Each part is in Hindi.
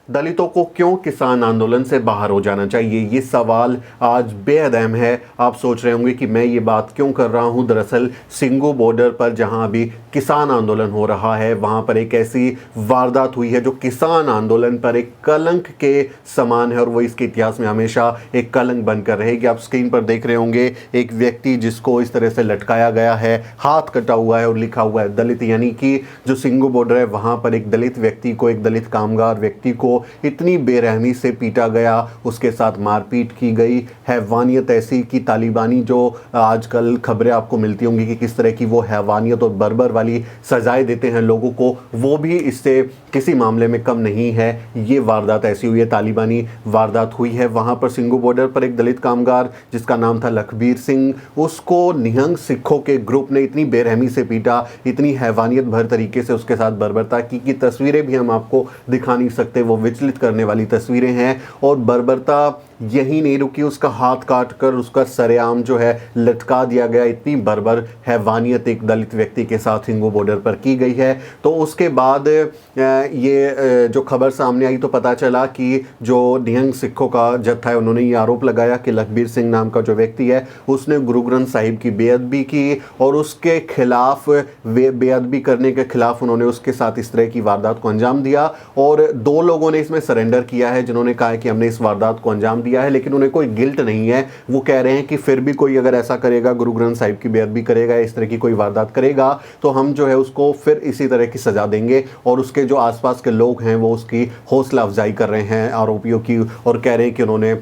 दलितों को क्यों किसान आंदोलन से बाहर हो जाना चाहिए, ये सवाल आज बेहद अहम है। आप सोच रहे होंगे कि मैं ये बात क्यों कर रहा हूँ। दरअसल सिंगू बॉर्डर पर जहाँ अभी किसान आंदोलन हो रहा है, वहाँ पर एक ऐसी वारदात हुई है जो किसान आंदोलन पर एक कलंक के समान है और वो इसके इतिहास में हमेशा एक कलंक बनकर रहेगी। आप स्क्रीन पर देख रहे होंगे एक व्यक्ति जिसको इस तरह से लटकाया गया है, हाथ कटा हुआ है और लिखा हुआ है दलित, यानी कि जो सिंगू बॉर्डर है वहाँ पर एक दलित व्यक्ति को, एक दलित कामगार व्यक्ति को इतनी बेरहमी से पीटा गया, उसके साथ मारपीट की गई। हैवानियत ऐसी कि तालिबानी जो आजकल खबरें आपको मिलती होंगी कि किस तरह की वो हैवानियत और बर्बर वाली सजाएं देते हैं लोगों को, वो भी इससे किसी मामले में कम नहीं है। ये वारदात ऐसी हुई है, तालिबानी वारदात हुई है वहाँ पर सिंगू बॉर्डर पर। एक दलित कामगार जिसका नाम था लखबीर सिंह, उसको निहंग सिखों के ग्रुप ने इतनी बेरहमी से पीटा, इतनी हैवानियत भर तरीके से उसके साथ बर्बरता की तस्वीरें भी हम आपको दिखा नहीं सकते, वो विचलित करने वाली तस्वीरें हैं। और बर्बरता यही नहीं रुकी, उसका हाथ काट कर उसका सरेआम जो है लटका दिया गया। इतनी बर्बर हैवानियत एक दलित व्यक्ति के साथ सिंगू बॉर्डर पर की गई है। तो उसके बाद ये जो खबर सामने आई तो पता चला कि जो निहंग सिखों का जत्था है उन्होंने ये आरोप लगाया कि लखबीर सिंह नाम का जो व्यक्ति है उसने गुरु ग्रंथ साहिब की बेअदबी की और उसके खिलाफ बेअदबी करने के खिलाफ उन्होंने उसके साथ इस तरह की वारदात को अंजाम दिया। और 2 लोगों ने इसमें सरेंडर किया है जिन्होंने कहा है कि हमने इस वारदात को अंजाम दिया है, लेकिन उन्हें कोई गिल्ट नहीं है। वो कह रहे हैं कि फिर भी कोई अगर ऐसा करेगा, गुरु ग्रंथ साहिब की बेअदबी करेगा, इस तरह की कोई वारदात करेगा, तो हम जो है उसको फिर इसी तरह की सजा देंगे। और उसके जो आसपास के लोग हैं वो उसकी हौसला अफजाई कर रहे हैं आरोपियों की, और कह रहे हैं कि उन्होंने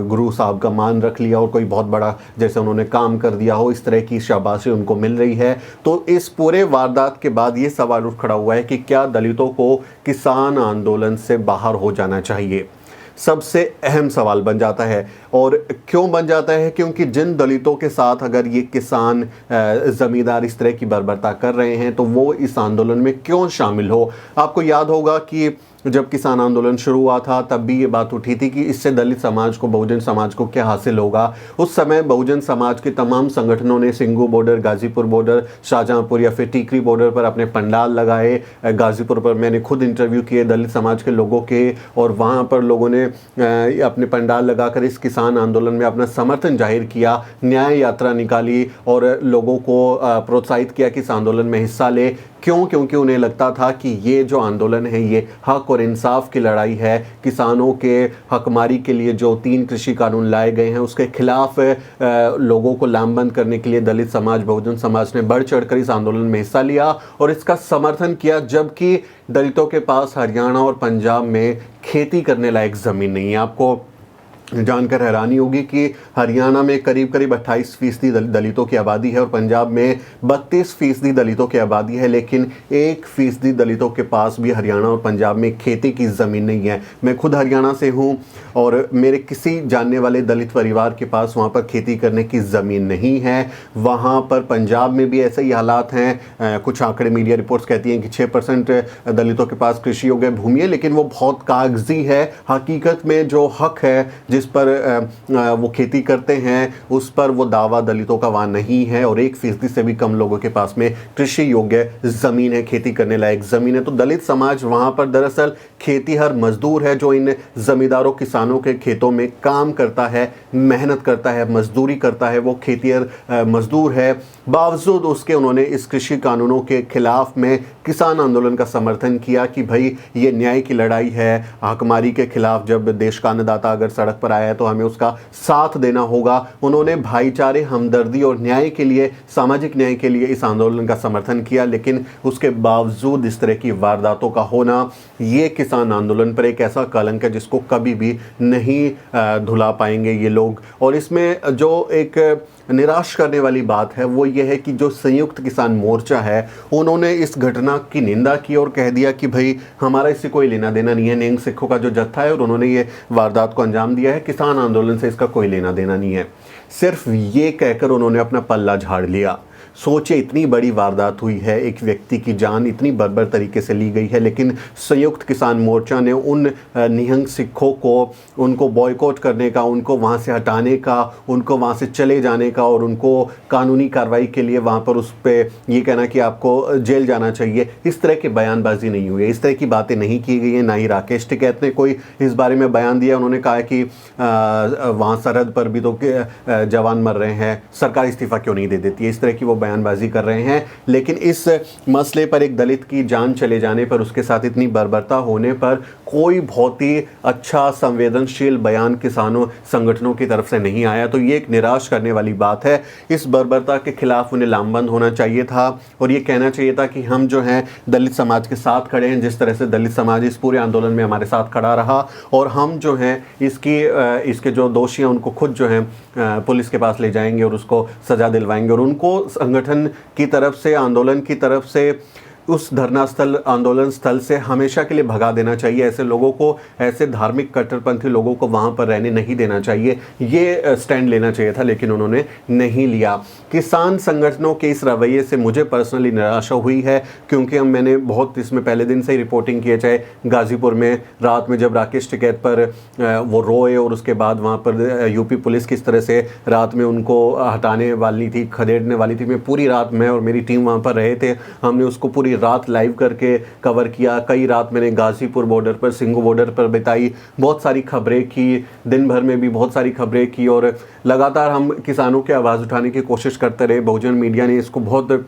गुरु साहब का मान रख लिया और कोई बहुत बड़ा जैसे उन्होंने काम कर दिया हो, इस तरह की शाबाशी उनको मिल रही है। तो इस पूरे वारदात के बाद ये सवाल उठ खड़ा हुआ है कि क्या दलितों को किसान आंदोलन से बाहर हो जाना चाहिए। सबसे अहम सवाल बन जाता है। और क्यों बन जाता है? क्योंकि जिन दलितों के साथ अगर ये किसान ज़मींदार इस तरह की बर्बरता कर रहे हैं तो वो इस आंदोलन में क्यों शामिल हो। आपको याद होगा कि जब किसान आंदोलन शुरू हुआ था तब भी ये बात उठी थी कि इससे दलित समाज को, बहुजन समाज को क्या हासिल होगा। उस समय बहुजन समाज के तमाम संगठनों ने सिंगू बॉर्डर, गाजीपुर बॉर्डर, शाहजहांपुर या फिर टीकरी बॉर्डर पर अपने पंडाल लगाए। गाजीपुर पर मैंने खुद इंटरव्यू किए दलित समाज के लोगों के, और वहाँ पर लोगों ने अपने पंडाल लगाकर इस किसान आंदोलन में अपना समर्थन जाहिर किया, न्याय यात्रा निकाली और लोगों को प्रोत्साहित किया कि इस आंदोलन में हिस्सा ले। क्यों? क्योंकि उन्हें लगता था कि ये जो आंदोलन है ये हक और इंसाफ की लड़ाई है। किसानों के हकमारी के लिए जो 3 कृषि कानून लाए गए हैं उसके खिलाफ लोगों को लामबंद करने के लिए दलित समाज, बहुजन समाज ने बढ़ चढ़कर इस आंदोलन में हिस्सा लिया और इसका समर्थन किया। जबकि दलितों के पास हरियाणा और पंजाब में खेती करने लायक ज़मीन नहीं है। आपको जानकर हैरानी होगी कि हरियाणा में करीब 28% दलितों की आबादी है और पंजाब में 32% दलितों की आबादी है, लेकिन 1% दलितों के पास भी हरियाणा और पंजाब में खेती की ज़मीन नहीं है। मैं खुद हरियाणा से हूँ और मेरे किसी जानने वाले दलित परिवार के पास वहाँ पर खेती करने की ज़मीन नहीं है। वहाँ पर पंजाब में भी ऐसे ही हालात हैं। कुछ आंकड़े, मीडिया रिपोर्ट्स कहती हैं कि 6% दलितों के पास कृषि योग्य भूमि है, लेकिन वो बहुत कागजी है। हकीकत में जो हक है जिस पर वो खेती करते हैं उस पर वो दावा दलितों का वहाँ नहीं है, और 1% से भी कम लोगों के पास में कृषि योग्य ज़मीन है, खेती करने लायक ज़मीन है। तो दलित समाज वहाँ पर दरअसल खेतीहर मजदूर है जो इन ज़मींदारों, किसानों के खेतों में काम करता है, मेहनत करता है, मजदूरी करता है, वो खेतीहर मजदूर है। बावजूद उसके उन्होंने इस कृषि कानूनों के खिलाफ में किसान आंदोलन का समर्थन किया कि भाई ये न्याय की लड़ाई है, हकमारी के खिलाफ जब देश का अन्नदाता अगर सड़क पर आया है तो हमें उसका साथ देना होगा। उन्होंने भाईचारे, हमदर्दी और न्याय के लिए, सामाजिक न्याय के लिए इस आंदोलन का समर्थन किया। लेकिन उसके बावजूद इस तरह की वारदातों का होना, ये किसान आंदोलन पर एक ऐसा कलंक है जिसको कभी भी नहीं धुला पाएंगे ये लोग। और इसमें जो एक निराश करने वाली बात है वो ये है कि जो संयुक्त किसान मोर्चा है उन्होंने इस घटना की निंदा की और कह दिया कि भाई हमारा इससे कोई लेना देना नहीं है। निहंग सिखों का जो जत्था है और उन्होंने ये वारदात को अंजाम दिया है, किसान आंदोलन से इसका कोई लेना देना नहीं है। सिर्फ ये कहकर उन्होंने अपना पल्ला झाड़ लिया। सोचिए इतनी बड़ी वारदात हुई है, एक व्यक्ति की जान इतनी बर्बर तरीके से ली गई है, लेकिन संयुक्त किसान मोर्चा ने उन निहंग सिखों को, उनको बॉयकॉट करने का, उनको वहाँ से हटाने का, उनको वहाँ से चले जाने का और उनको कानूनी कार्रवाई के लिए वहाँ पर उस पर ये कहना कि आपको जेल जाना चाहिए, इस तरह की बयानबाजी नहीं हुई है, इस तरह की बातें नहीं की गई हैं। ना ही राकेश टिकैत ने कोई इस बारे में बयान दिया। उन्होंने कहा कि वहाँ सरहद पर भी तो जवान मर रहे हैं, सरकार इस्तीफा क्यों नहीं दे देती है, इस तरह की वो बयानबाजी कर रहे हैं। लेकिन इस मसले पर एक दलित की जान चले जाने पर, उसके साथ इतनी बर्बरता होने पर कोई बहुत ही अच्छा संवेदनशील बयान किसानों संगठनों की तरफ से नहीं आया, तो ये एक निराश करने वाली बात है। इस बर्बरता के खिलाफ उन्हें लामबंद होना चाहिए था और ये कहना चाहिए था कि हम जो हैं दलित समाज के साथ खड़े हैं, जिस तरह से दलित समाज इस पूरे आंदोलन में हमारे साथ खड़ा रहा, और हम जो हैं इसके जो दोषी हैं उनको खुद जो हैं पुलिस के पास ले जाएंगे और उसको सज़ा दिलवाएंगे, और उनको संगठन की तरफ से, आंदोलन की तरफ से, उस धरना स्थल, आंदोलन स्थल से हमेशा के लिए भगा देना चाहिए। ऐसे लोगों को, ऐसे धार्मिक कट्टरपंथी लोगों को वहाँ पर रहने नहीं देना चाहिए, ये स्टैंड लेना चाहिए था, लेकिन उन्होंने नहीं लिया। किसान संगठनों के इस रवैये से मुझे पर्सनली निराशा हुई है, क्योंकि मैंने बहुत इसमें पहले दिन से ही रिपोर्टिंग की है, चाहे गाज़ीपुर में रात में जब राकेश टिकैत पर वो रोए और उसके बाद वहाँ पर यूपी पुलिस किस तरह से रात में उनको हटाने वाली थी, खदेड़ने वाली थी। मैं पूरी रात, मैं और मेरी टीम वहाँ पर रहे थे, हमने उसको पूरी रात लाइव करके कवर किया। कई रात मैंने गाज़ीपुर बॉर्डर पर, सिंगू बॉर्डर पर बिताई, बहुत सारी खबरें की, दिन भर में भी बहुत सारी खबरें की, और लगातार हम किसानों की आवाज़ उठाने की कोशिश करते रहे। बहुजन मीडिया ने इसको बहुत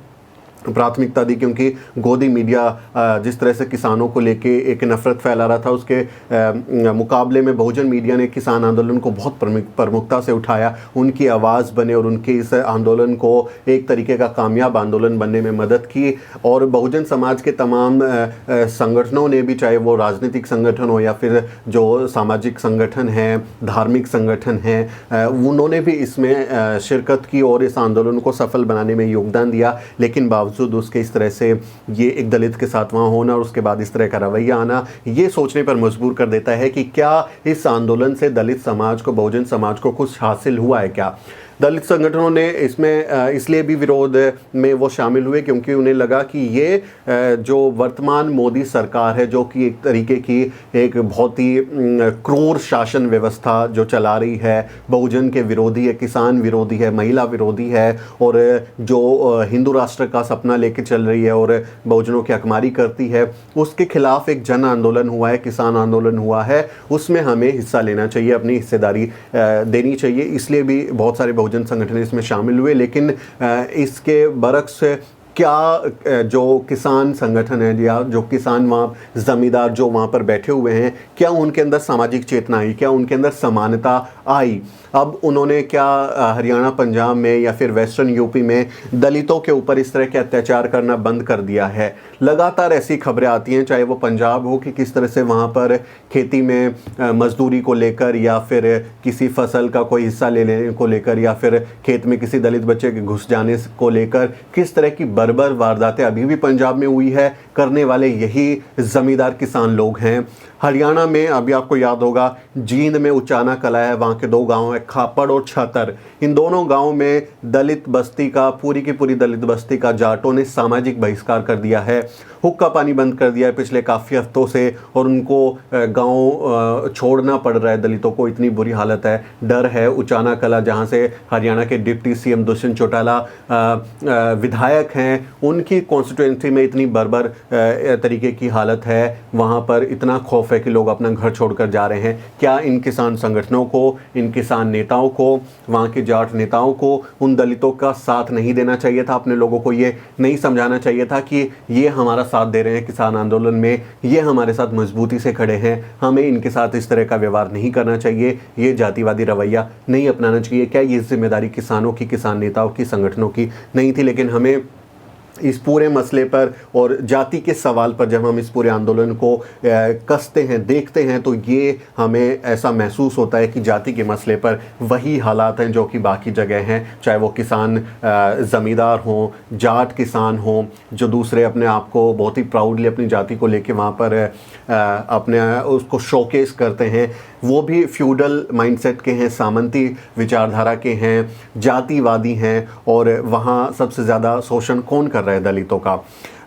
प्राथमिकता दी, क्योंकि गोदी मीडिया जिस तरह से किसानों को लेके एक नफ़रत फैला रहा था, उसके मुकाबले में बहुजन मीडिया ने किसान आंदोलन को बहुत प्रमुखता से उठाया, उनकी आवाज़ बने और उनके इस आंदोलन को एक तरीके का कामयाब आंदोलन बनने में मदद की। और बहुजन समाज के तमाम संगठनों ने भी, चाहे वो राजनीतिक संगठन हो या फिर जो सामाजिक संगठन हैं, धार्मिक संगठन हैं, उन्होंने भी इसमें शिरकत की और इस आंदोलन को सफल बनाने में योगदान दिया। लेकिन बावजूद उसके इस तरह से ये एक दलित के साथ वहाँ होना और उसके बाद इस तरह का रवैया आना, ये सोचने पर मजबूर कर देता है कि क्या इस आंदोलन से दलित समाज को, बहुजन समाज को कुछ हासिल हुआ है क्या। दलित संगठनों ने इसमें इसलिए भी विरोध में वो शामिल हुए क्योंकि उन्हें लगा कि ये जो वर्तमान मोदी सरकार है, जो कि एक तरीके की एक बहुत ही क्रूर शासन व्यवस्था जो चला रही है, बहुजन के विरोधी है, किसान विरोधी है, महिला विरोधी है, और जो हिंदू राष्ट्र का सपना लेके चल रही है और बहुजनों की हकमारी करती है, उसके खिलाफ एक जन आंदोलन हुआ है, किसान आंदोलन हुआ है, उसमें हमें हिस्सा लेना चाहिए, अपनी हिस्सेदारी देनी चाहिए। इसलिए भी बहुत सारे बहुजन संगठन इसमें शामिल हुए। लेकिन इसके बरक्स क्या जो किसान संगठन है या जो किसान वहाँ ज़मींदार जो वहाँ पर बैठे हुए हैं, क्या उनके अंदर सामाजिक चेतना आई, क्या उनके अंदर समानता आई। अब उन्होंने क्या हरियाणा, पंजाब में या फिर वेस्टर्न यूपी में दलितों के ऊपर इस तरह के अत्याचार करना बंद कर दिया है। लगातार ऐसी खबरें आती हैं, चाहे वो पंजाब हो कि किस तरह से वहाँ पर खेती में मजदूरी को लेकर या फिर किसी फसल का कोई हिस्सा ले लेने को लेकर या फिर खेत में किसी दलित बच्चे के घुस जाने को लेकर किस तरह की बर्बर वारदातें अभी भी पंजाब में हुई है। करने वाले यही ज़मींदार किसान लोग हैं। हरियाणा में अभी आपको याद होगा, जींद में उचाना कला है, वहाँ के दो गांव हैं, खापड़ और छतर। इन दोनों गांव में दलित बस्ती का, पूरी की पूरी दलित बस्ती का जाटों ने सामाजिक बहिष्कार कर दिया है, हुक्का पानी बंद कर दिया है पिछले काफ़ी हफ्तों से, और उनको गांव छोड़ना पड़ रहा है दलितों को, इतनी बुरी हालत है। डर है उचाना कला, जहां से हरियाणा के डिप्टी सीएम दुष्यंत चौटाला विधायक हैं, उनकी कॉन्स्टिट्यूएंसी में इतनी बर्बर तरीके की हालत है, वहां पर इतना खौफ है कि लोग अपना घर छोड़कर जा रहे हैं। क्या इन किसान संगठनों को, इन किसान नेताओं को, वहाँ के जाट नेताओं को उन दलितों का साथ नहीं देना चाहिए था? अपने लोगों को ये नहीं समझाना चाहिए था कि ये हमारा साथ दे रहे हैं किसान आंदोलन में, ये हमारे साथ मजबूती से खड़े हैं, हमें इनके साथ इस तरह का व्यवहार नहीं करना चाहिए, ये जातिवादी रवैया नहीं अपनाना चाहिए? क्या ये जिम्मेदारी किसानों की, किसान नेताओं की, संगठनों की नहीं थी? लेकिन हमें इस पूरे मसले पर और जाति के सवाल पर जब हम इस पूरे आंदोलन को कसते हैं, देखते हैं, तो ये हमें ऐसा महसूस होता है कि जाति के मसले पर वही हालात हैं जो कि बाकी जगह हैं, चाहे वो किसान ज़मींदार हों, जाट किसान हों, जो दूसरे अपने आप को बहुत ही प्राउडली अपनी जाति को लेके वहाँ पर अपने उसको शोकेस करते हैं, वो भी फ्यूडल माइंडसेट के हैं, सामंती विचारधारा के हैं, जातिवादी हैं। और वहाँ सबसे ज़्यादा शोषण कौन कर रहा है? दलितों का।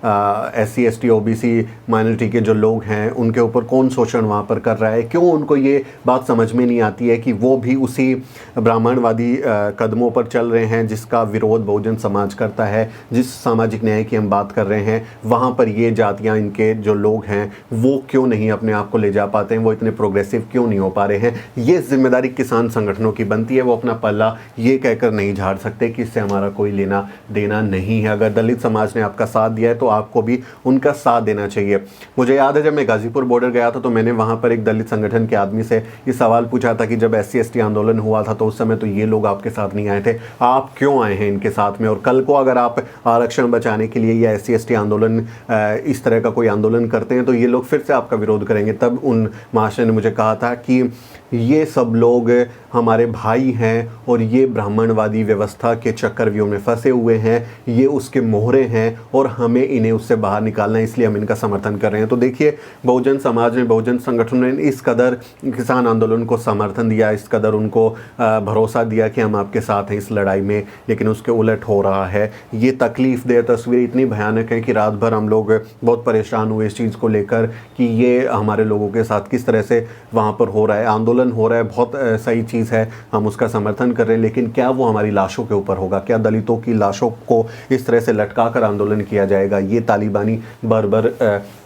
SC ST OBC माइनॉरिटी के जो लोग हैं उनके ऊपर कौन शोषण वहाँ पर कर रहा है? क्यों उनको ये बात समझ में नहीं आती है कि वो भी उसी ब्राह्मणवादी कदमों पर चल रहे हैं जिसका विरोध बहुजन समाज करता है। जिस सामाजिक न्याय की हम बात कर रहे हैं वहाँ पर ये जातियाँ, इनके जो लोग हैं वो क्यों नहीं अपने आप को ले जा पाते हैं, वो इतने प्रोग्रेसिव क्यों नहीं हो पा रहे हैं? ये जिम्मेदारी किसान संगठनों की बनती है। वो अपना पल्ला ये कहकर नहीं झाड़ सकते कि इससे हमारा कोई लेना देना नहीं है। अगर दलित समाज ने आपका साथ दिया है तो आपको भी उनका साथ देना चाहिए। मुझे याद है जब मैं गाजीपुर बॉर्डर गया था तो मैंने वहाँ पर एक दलित संगठन के आदमी से ये सवाल पूछा था कि जब SC ST आंदोलन हुआ था तो उस समय तो ये लोग आपके साथ नहीं आए थे, आप क्यों आए हैं इनके साथ में? और कल को अगर आप आरक्षण बचाने के लिए या SC ST आंदोलन इस तरह का कोई आंदोलन करते हैं तो ये लोग फिर से आपका विरोध करेंगे। तब उन महाशय ने मुझे कहा था कि ये सब लोग हमारे भाई हैं और ये ब्राह्मणवादी व्यवस्था के चक्रव्यूह में फंसे हुए हैं, ये उसके मोहरे हैं और हमें इन्हें उससे बाहर निकालना है, इसलिए हम इनका समर्थन कर रहे हैं। तो देखिए, बहुजन समाज ने, बहुजन संगठन ने इस कदर किसान आंदोलन को समर्थन दिया, इस कदर उनको भरोसा दिया कि हम आपके साथ हैं इस लड़ाई में, लेकिन उसके उलट हो रहा है। ये तकलीफ़देह तस्वीर इतनी भयानक है कि रात भर हम लोग बहुत परेशान हुए इस चीज़ को लेकर कि ये हमारे लोगों के साथ किस तरह से वहाँ पर हो रहा है, आंदोलन हो रहा है। बहुत सही चीज़ है, हम उसका समर्थन कर रहे हैं, लेकिन क्या वो हमारी लाशों के ऊपर होगा? क्या दलितों की लाशों को इस तरह से लटका कर आंदोलन किया जाएगा? ये तालिबानी बर्बर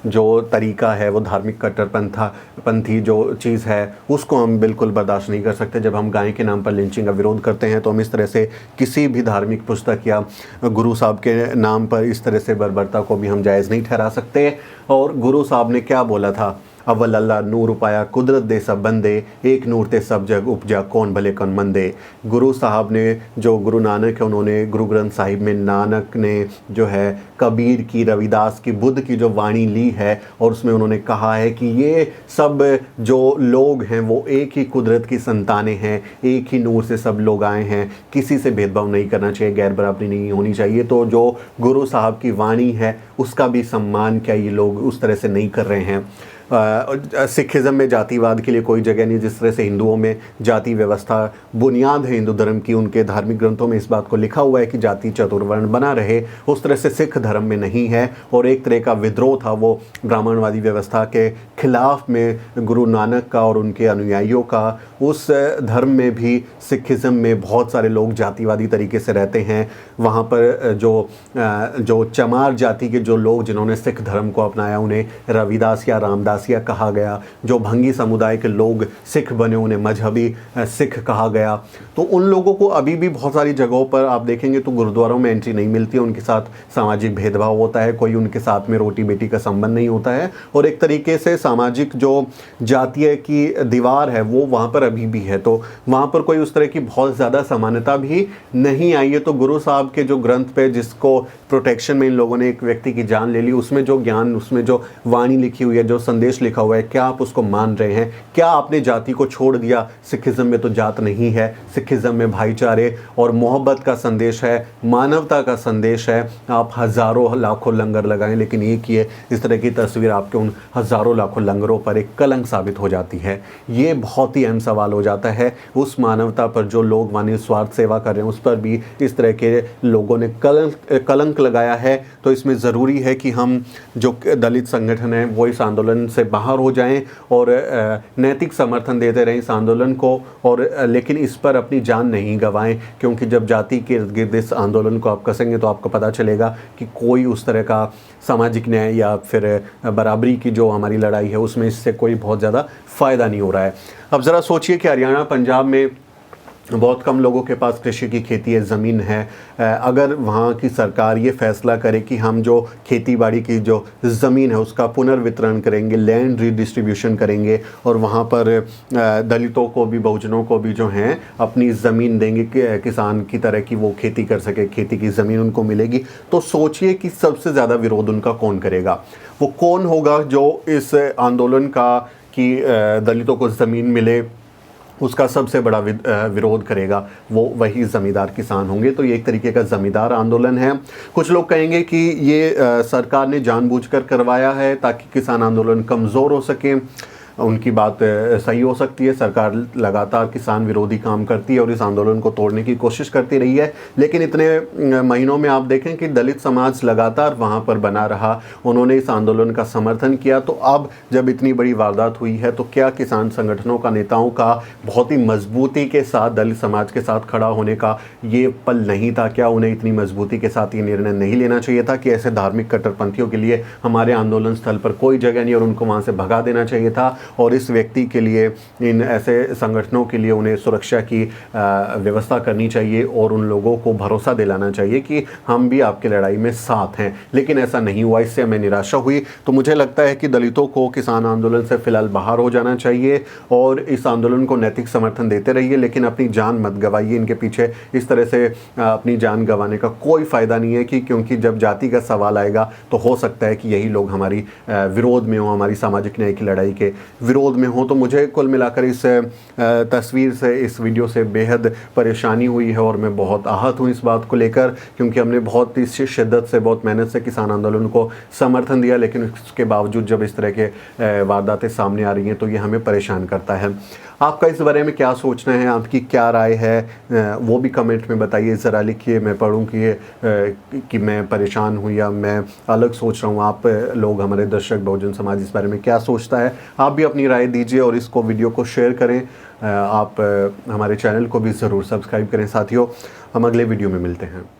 जो तरीका है, वो धार्मिक कट्टरपंथी जो चीज़ है, उसको हम बिल्कुल बर्दाश्त नहीं कर सकते। जब हम गाय के नाम पर लिंचिंग का विरोध करते हैं तो हम इस तरह से किसी भी धार्मिक पुस्तक या गुरु साहब के नाम पर इस तरह से बर्बरता को भी हम जायज़ नहीं ठहरा सकते। और गुरु साहब ने क्या बोला था? अव्वल अल्लाह नूर उपाया कुदरत दे सब बंदे, एक नूर ते सब जग उपजा कौन भले कौन मंदे। गुरु साहब ने, जो गुरु नानक है, उन्होंने गुरु ग्रंथ साहिब में नानक ने जो है कबीर की, रविदास की, बुद्ध की जो वाणी ली है और उसमें उन्होंने कहा है कि ये सब जो लोग हैं वो एक ही कुदरत की संतानें हैं, एक ही नूर से सब लोग आए हैं, किसी से भेदभाव नहीं करना चाहिए, गैर बराबरी नहीं होनी चाहिए। तो जो गुरु साहब की वाणी है उसका भी सम्मान क्या ये लोग उस तरह से नहीं कर रहे हैं? सिखिज़म में जातिवाद के लिए कोई जगह नहीं। जिस तरह से हिंदुओं में जाति व्यवस्था बुनियाद है हिंदू धर्म की, उनके धार्मिक ग्रंथों में इस बात को लिखा हुआ है कि जाति चतुर्वर्ण बना रहे, उस तरह से सिख धर्म में नहीं है। और एक तरह का विद्रोह था वो ब्राह्मणवादी व्यवस्था के खिलाफ में गुरु नानक का और उनके अनुयायियों का। उस धर्म में भी, सिखिज़म में बहुत सारे लोग जातिवादी तरीके से रहते हैं। वहाँ पर जो चमार जाति के जो लोग जिन्होंने सिख धर्म को अपनाया उन्हें रविदास या रामदास या कहा गया। जो भंगी समुदाय के लोग सिख बने उन्हें मजहबी सिख कहा गया। तो उन लोगों को अभी भी बहुत सारी जगहों पर आप देखेंगे तो गुरुद्वारों में एंट्री नहीं मिलती है, उनके साथ सामाजिक भेदभाव होता है, कोई उनके साथ में रोटी बेटी का संबंध नहीं होता है। और एक तरीके से सामाजिक जो जातीय की दीवार है वो वहाँ पर अभी भी है। तो वहाँ पर कोई उस तरह की बहुत ज़्यादा समानता भी नहीं आई है। तो गुरु साहब के जो ग्रंथ पे जिसको प्रोटेक्शन में इन लोगों ने एक व्यक्ति की जान ले ली, उसमें जो ज्ञान, उसमें जो वाणी लिखी हुई है, जो संदेश लिखा हुआ है, क्या आप उसको मान रहे हैं? क्या आपने जाति को छोड़ दिया? सिखिज्म में तो जात नहीं है, सिखिज्म में भाईचारे और मोहब्बत का संदेश है, मानवता का संदेश है। आप हज़ारों लाखों लंगर लगाएं, लेकिन एक ही है, इस तरह की तस्वीर आपके उन हज़ारों लाखों लंगरों पर एक कलंक साबित हो जाती है। ये बहुत ही अहम सवाल हो जाता है। उस मानवता पर जो लोग मानव स्वार्थ सेवा कर रहे हैं उस पर भी इस तरह के लोगों ने कलंक लगाया है। तो इसमें ज़रूरी है कि हम जो दलित संगठन हैं वो इस आंदोलन से बाहर हो जाएं और नैतिक समर्थन देते रहें इस आंदोलन को, और लेकिन इस पर अपनी जान नहीं गंवाएं, क्योंकि जब जाति के इर्द गिर्द इस आंदोलन को आप कसेंगे तो आपको पता चलेगा कि कोई उस तरह का सामाजिक न्याय या फिर बराबरी की जो हमारी लड़ाई है उसमें इससे कोई बहुत ज़्यादा फ़ायदा नहीं हो रहा है। अब ज़रा सोचिए कि हरियाणा, पंजाब में बहुत कम लोगों के पास कृषि की खेती है, ज़मीन है। अगर वहाँ की सरकार ये फैसला करे कि हम जो खेती बाड़ी की जो ज़मीन है उसका पुनर्वितरण करेंगे, लैंड रीडिस्ट्रीब्यूशन करेंगे और वहाँ पर दलितों को भी, बहुजनों को भी जो हैं अपनी ज़मीन देंगे, किसान की तरह की वो खेती कर सके, खेती की ज़मीन उनको मिलेगी, तो सोचिए कि सबसे ज़्यादा विरोध उनका कौन करेगा। वो कौन होगा जो इस आंदोलन का कि दलितों को ज़मीन मिले उसका सबसे बड़ा विरोध करेगा, वो वही ज़मींदार किसान होंगे। तो ये एक तरीके का ज़मींदार आंदोलन है। कुछ लोग कहेंगे कि ये सरकार ने जानबूझकर करवाया है ताकि किसान आंदोलन कमज़ोर हो सके। उनकी बात सही हो सकती है। सरकार लगातार किसान विरोधी काम करती है और इस आंदोलन को तोड़ने की कोशिश करती रही है, लेकिन इतने महीनों में आप देखें कि दलित समाज लगातार वहाँ पर बना रहा, उन्होंने इस आंदोलन का समर्थन किया। तो अब जब इतनी बड़ी वारदात हुई है तो क्या किसान संगठनों का, नेताओं का बहुत ही मजबूती के साथ दलित समाज के साथ खड़ा होने का ये पल नहीं था? क्या उन्हें इतनी मजबूती के साथ ये निर्णय नहीं लेना चाहिए था कि ऐसे धार्मिक कट्टरपंथियों के लिए हमारे आंदोलन स्थल पर कोई जगह नहीं और उनको वहाँ से भगा देना चाहिए था? और इस व्यक्ति के लिए, इन ऐसे संगठनों के लिए उन्हें सुरक्षा की व्यवस्था करनी चाहिए और उन लोगों को भरोसा दिलाना चाहिए कि हम भी आपकी लड़ाई में साथ हैं। लेकिन ऐसा नहीं हुआ, इससे हमें निराशा हुई। तो मुझे लगता है कि दलितों को किसान आंदोलन से फ़िलहाल बाहर हो जाना चाहिए और इस आंदोलन को नैतिक समर्थन देते रहिए, लेकिन अपनी जान मत गंवाइए। इनके पीछे इस तरह से अपनी जान गंवाने का कोई फ़ायदा नहीं है क्योंकि जब जाति का सवाल आएगा तो हो सकता है कि यही लोग हमारी विरोध में हो, हमारी सामाजिक न्याय की लड़ाई के विरोध में हो। तो मुझे कुल मिलाकर इस तस्वीर से, इस वीडियो से बेहद परेशानी हुई है और मैं बहुत आहत हूँ इस बात को लेकर, क्योंकि हमने बहुत ही शिद्दत से, बहुत मेहनत से किसान आंदोलन को समर्थन दिया, लेकिन उसके बावजूद जब इस तरह के वारदातें सामने आ रही हैं तो ये हमें परेशान करता है। आपका इस बारे में क्या सोचना है, आपकी क्या राय है, वो भी कमेंट में बताइए, ज़रा लिखिए। मैं पढ़ूँ कि मैं परेशान हूँ या मैं अलग सोच रहा हूँ। आप लोग, हमारे दर्शक बहुजन समाज इस बारे में क्या सोचता है, आप भी अपनी राय दीजिए और इसको, वीडियो को शेयर करें। आप हमारे चैनल को भी ज़रूर सब्सक्राइब करें। साथियों, हम अगले वीडियो में मिलते हैं।